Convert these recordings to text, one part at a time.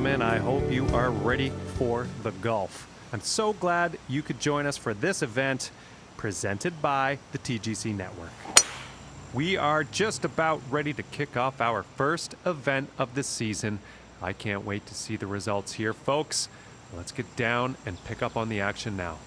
gentlemen, I hope you are ready for the golf. I'm so glad you could join us for this event presented by the TGC Network. We are just about ready to kick off our first event of the season. I can't wait to see the results here, folks. Let's get down and pick up on the action now.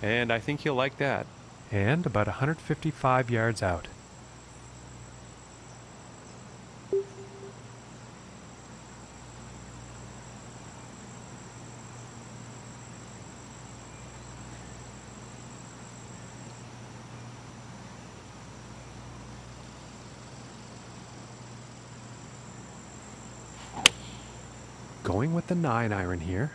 And I think you'll like that. And about 155 yards out. Going with the 9-iron here.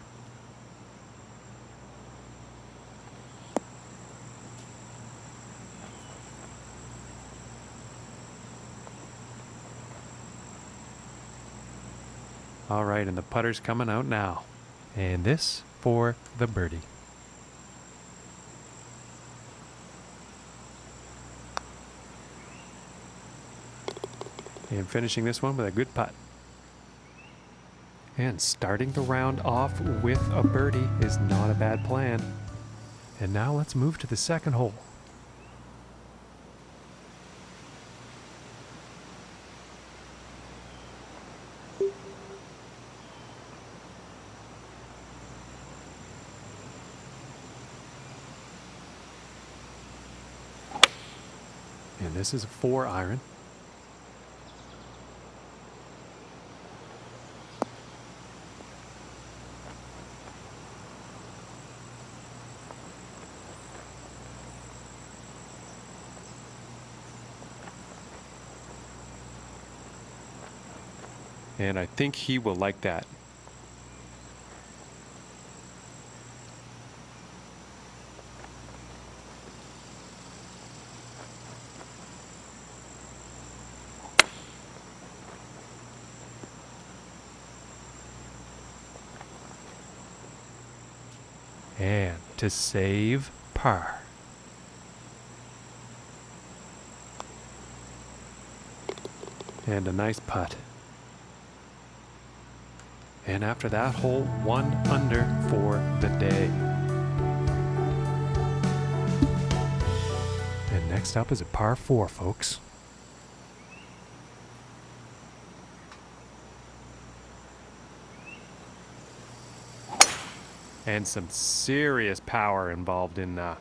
All right, and the putter's coming out now. And this for the birdie. And finishing this one with a good putt. And starting the round off with a birdie is not a bad plan. And now let's move to the second hole. And this is a 4-iron. And I think he will like that. And to save par. And a nice putt. And after that hole, 1 under for the day. And next up is a par 4, folks. And some serious power involved in a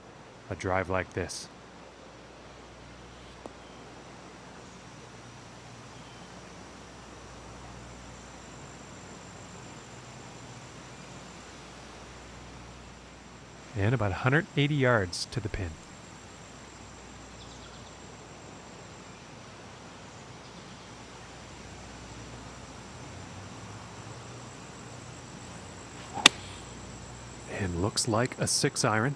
drive like this. And about 180 yards to the pin. And looks like a 6-iron.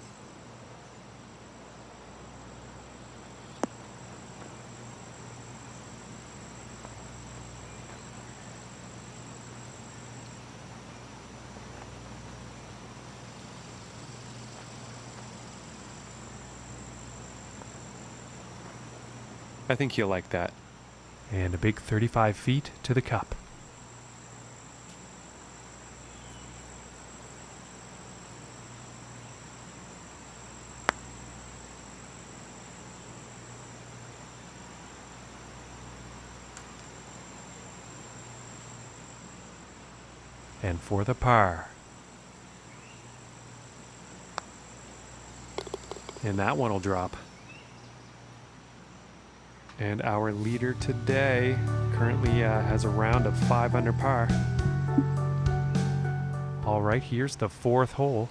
I think you'll like that. And a big 35 feet to the cup. And for the par. And that one will drop. And our leader today currently has a round of 5 under par. All right, here's the 4th hole.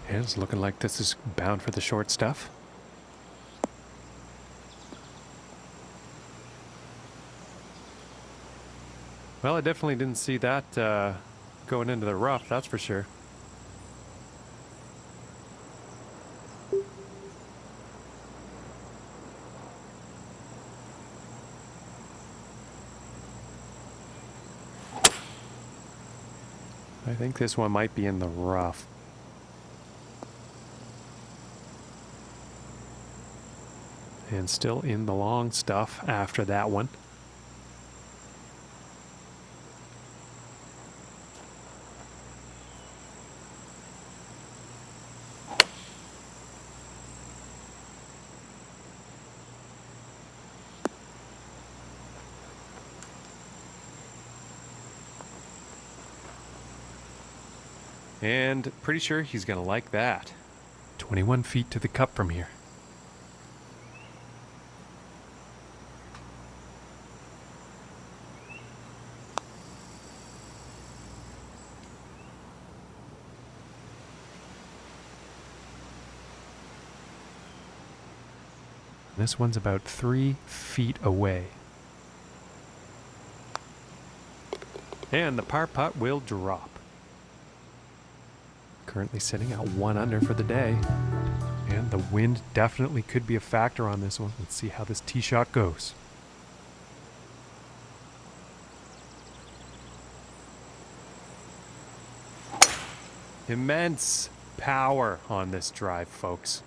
And it's looking like this is bound for the short stuff. Well, I definitely didn't see that going into the rough, that's for sure. I think this one might be in the rough. And still in the long stuff after that one. And pretty sure he's going to like that. 21 feet to the cup from here. This one's about 3 feet away. And the par putt will drop. Currently sitting at 1 under for the day. And the wind definitely could be a factor on this one. Let's see how this tee shot goes. Immense power on this drive, folks.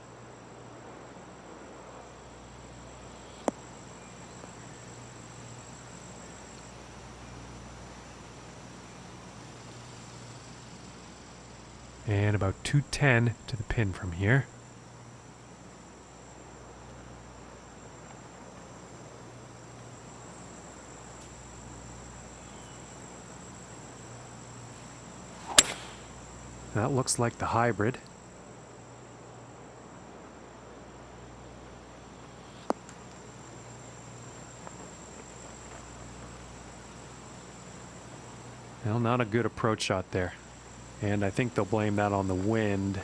And about 210 to the pin from here. That looks like the hybrid. Well, not a good approach shot there. And I think they'll blame that on the wind.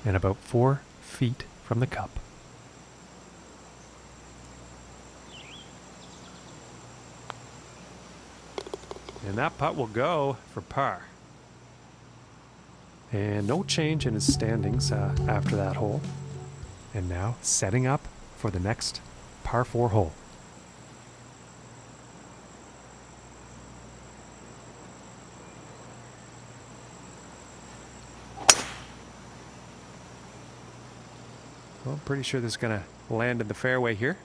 And about 4 feet from the cup. And that putt will go for par. And no change in his standings after that hole. And now setting up for the next par 4 hole. Well, I'm pretty sure this is going to land in the fairway here.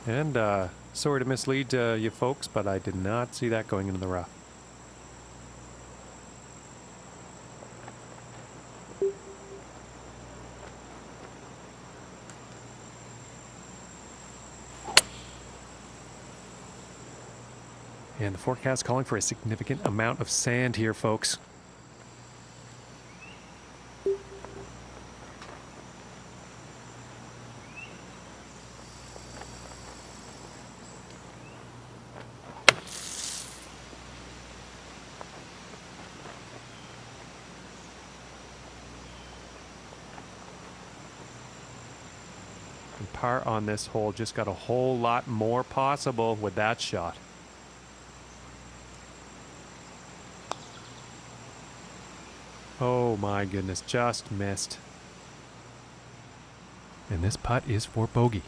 And sorry to mislead you folks, but I did not see that going into the rough. And the forecast calling for a significant amount of sand here, folks. And par on this hole just got a whole lot more possible with that shot. Oh my goodness, just missed. And this putt is for bogey.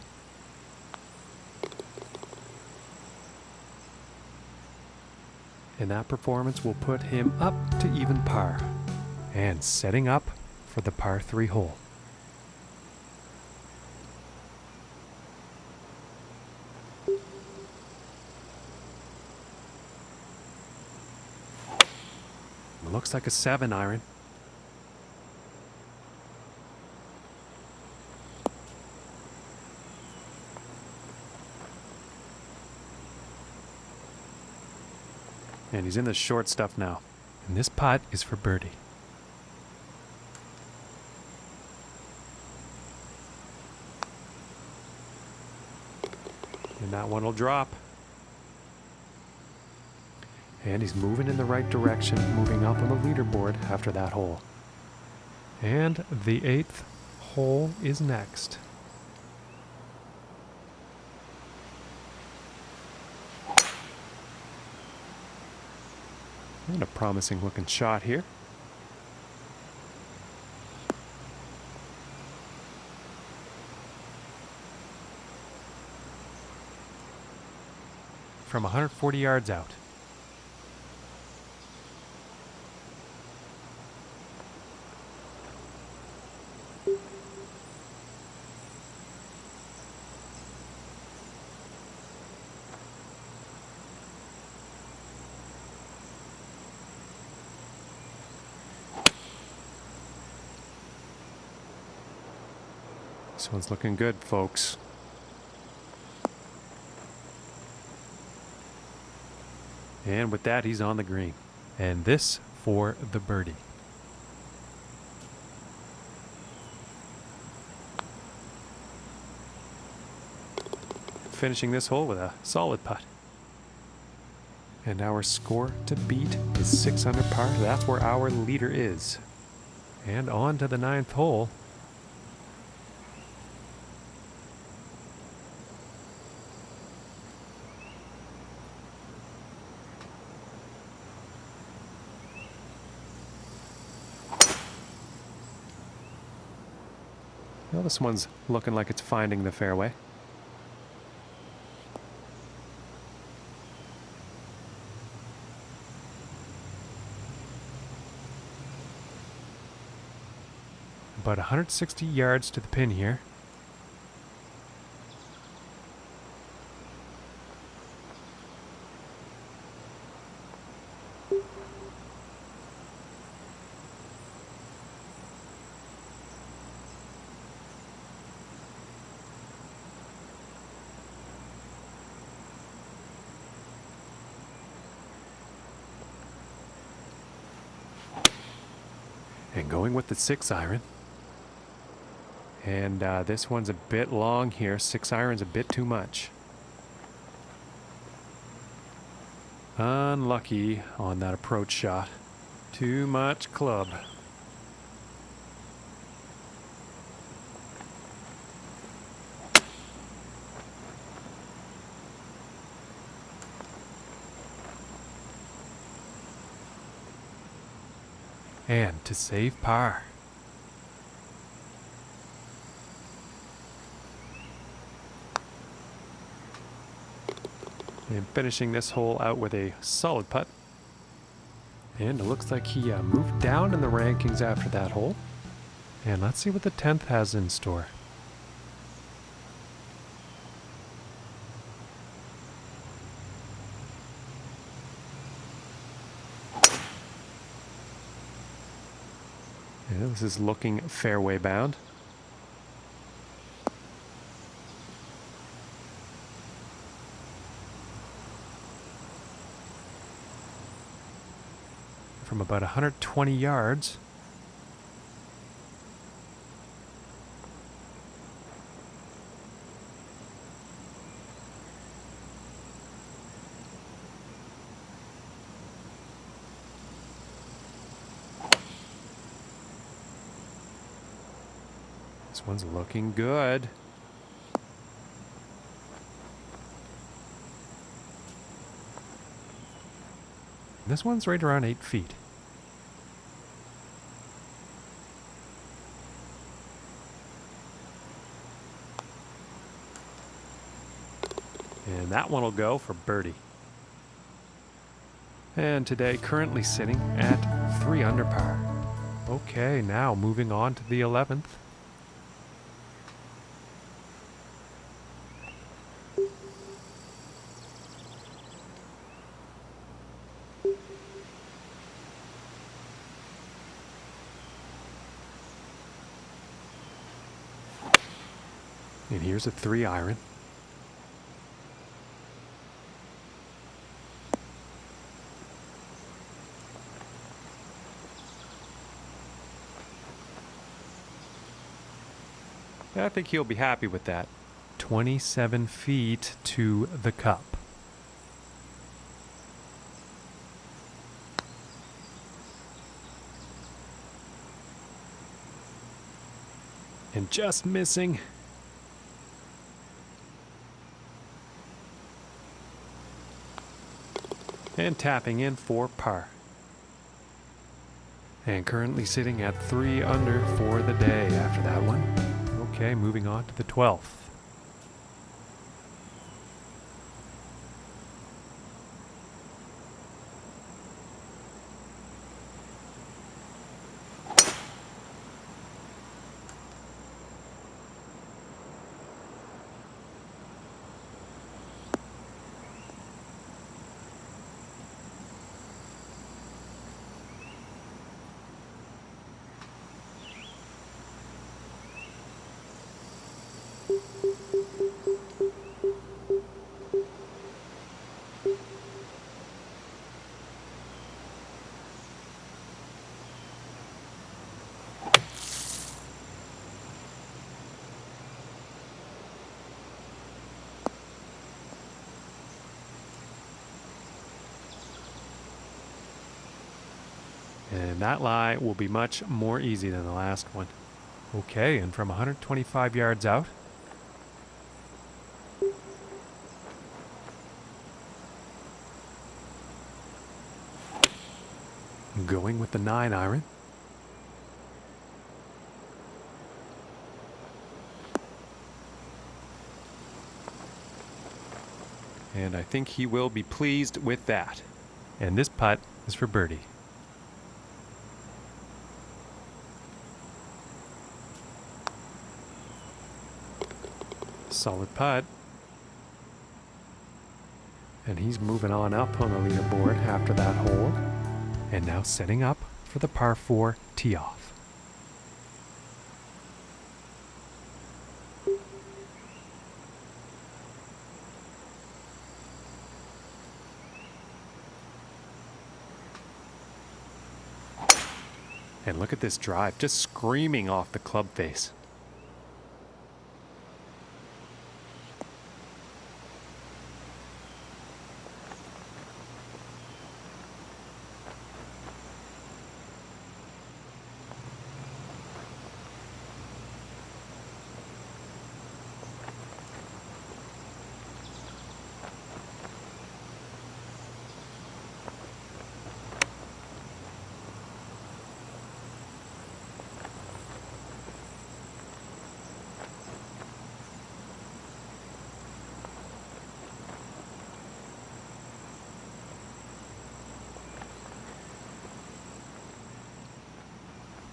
And that performance will put him up to even par. And setting up for the par 3 hole. It looks like a 7 iron. And he's in the short stuff now. And this putt is for birdie. And that one will drop. And he's moving in the right direction, moving up on the leaderboard after that hole. And the 8th hole is next. And a promising looking shot here. From 140 yards out. This one's looking good, folks. And with that, he's on the green. And this for the birdie. Finishing this hole with a solid putt. And our score to beat is 6 under par. That's where our leader is. And on to the 9th hole. Well, this one's looking like it's finding the fairway. About 160 yards to the pin here. And going with the 6 iron. And this one's a bit long here. 6 iron's a bit too much. Unlucky on that approach shot. Too much club. And to save par. And finishing this hole out with a solid putt. And it looks like he moved down in the rankings after that hole. And let's see what the 10th has in store. And this is looking fairway bound. From about 120 yards. This one's looking good. This one's right around 8 feet. And that one will go for birdie. And today currently sitting at 3 under par. Okay, now moving on to the 11th. And here's a 3 iron. I think he'll be happy with that. 27 feet to the cup. And just missing. And tapping in for par. And currently sitting at 3 under for the day after that one. Okay, moving on to the 12th. And that lie will be much more easy than the last one. Okay, and from 125 yards out. Going with the 9 iron. And I think he will be pleased with that. And this putt is for birdie. Solid putt. And he's moving on up on the leaderboard after that hole. And now setting up for the par 4 tee off. And look at this drive, just screaming off the club face.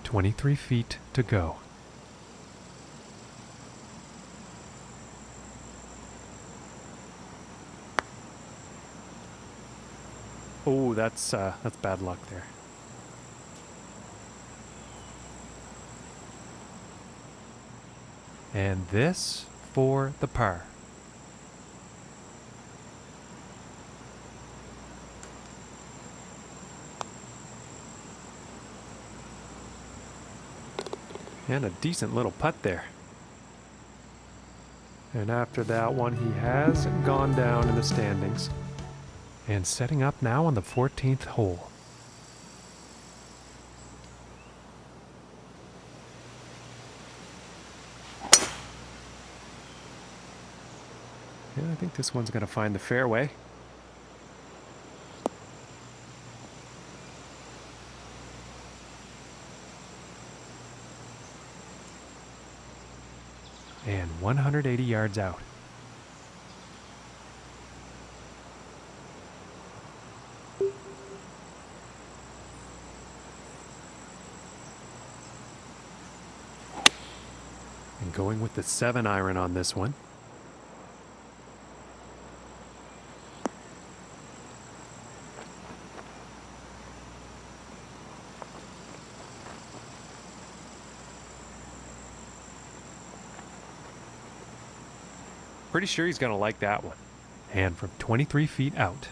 "23 feet to go." Oh, that's bad luck there. And this for the par. And a decent little putt there. And after that one, he has gone down in the standings. And setting up now on the 14th hole. And I think this one's going to find the fairway. And 180 yards out. And going with the 7 iron on this one. Pretty sure he's going to like that one. And from 23 feet out.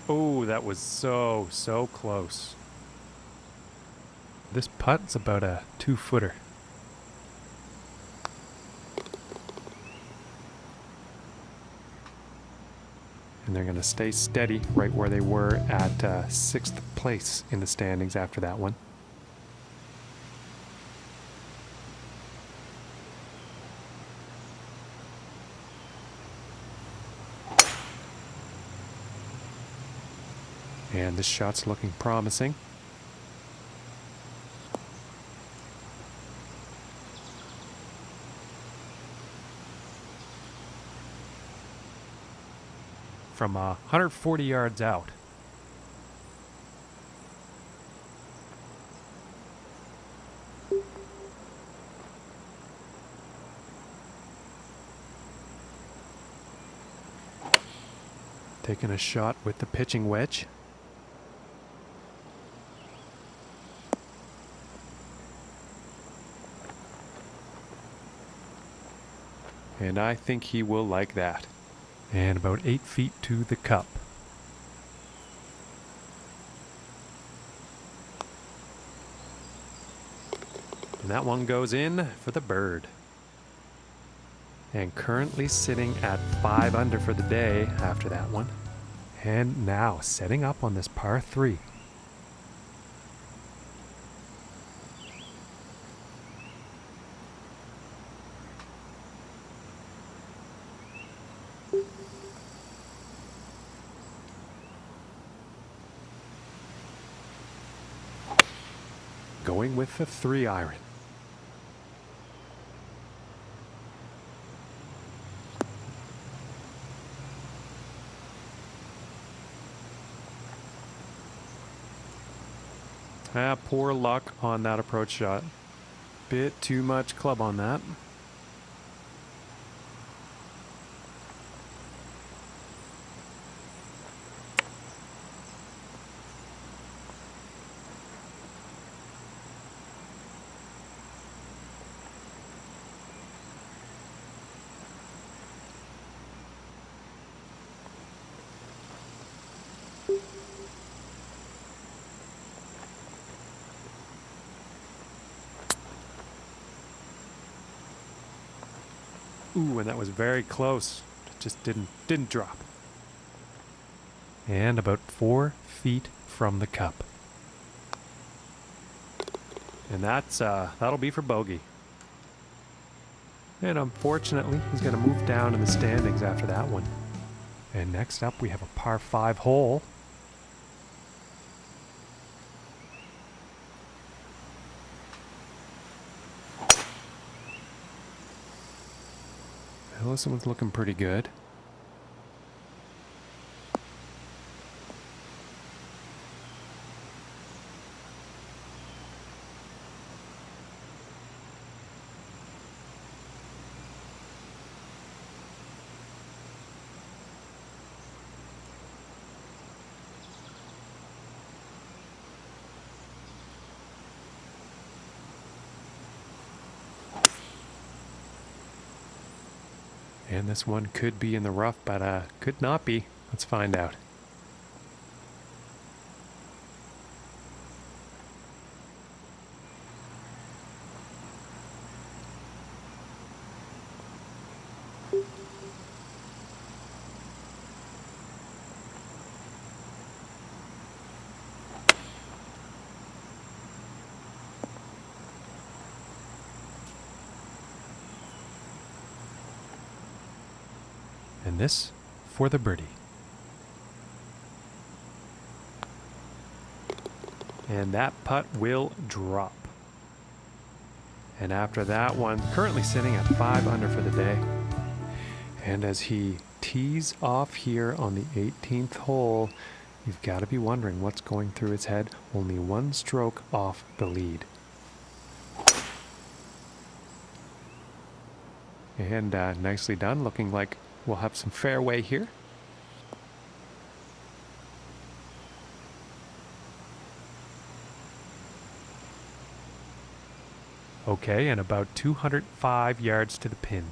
Oh, that was so close. This putt's about a 2-footer. And they're going to stay steady right where they were at 6th place in the standings after that one. And this shot's looking promising. From 140 yards out. Taking a shot with the pitching wedge. And I think he will like that. And about 8 feet to the cup. And that one goes in for the bird. And currently sitting at 5 under for the day after that one. And now setting up on this par 3. Going with the 3-iron. Poor luck on that approach shot. Bit too much club on that. Ooh, and that was very close. It just didn't drop. And about 4 feet from the cup. And that'll be for bogey. And unfortunately, he's going to move down in the standings after that one. And next up, we have a par 5 hole. Well, this one's looking pretty good. And this one could be in the rough, but could not be. Let's find out. And this for the birdie. And that putt will drop. And after that one, currently sitting at 5 under for the day. And as he tees off here on the 18th hole, you've got to be wondering what's going through his head. Only 1 stroke off the lead. And nicely done, looking like we'll have some fairway here. Okay, and about 205 yards to the pin.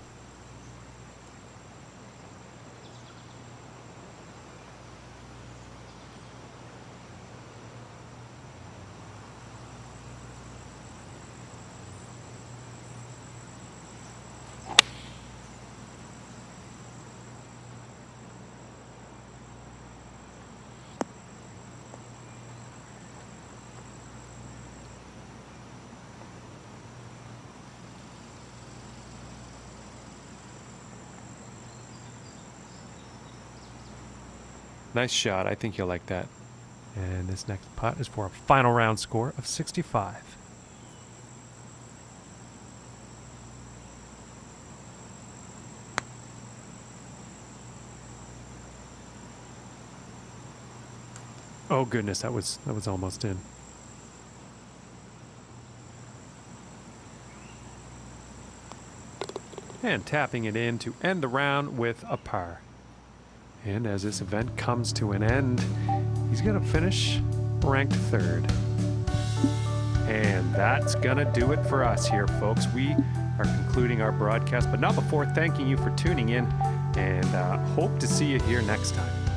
Nice shot. I think you'll like that. And this next putt is for a final round score of 65. Oh goodness, that was almost in. And tapping it in to end the round with a par. And as this event comes to an end, he's going to finish ranked third. And that's going to do it for us here, folks. We are concluding our broadcast, but not before thanking you for tuning in, and hope to see you here next time.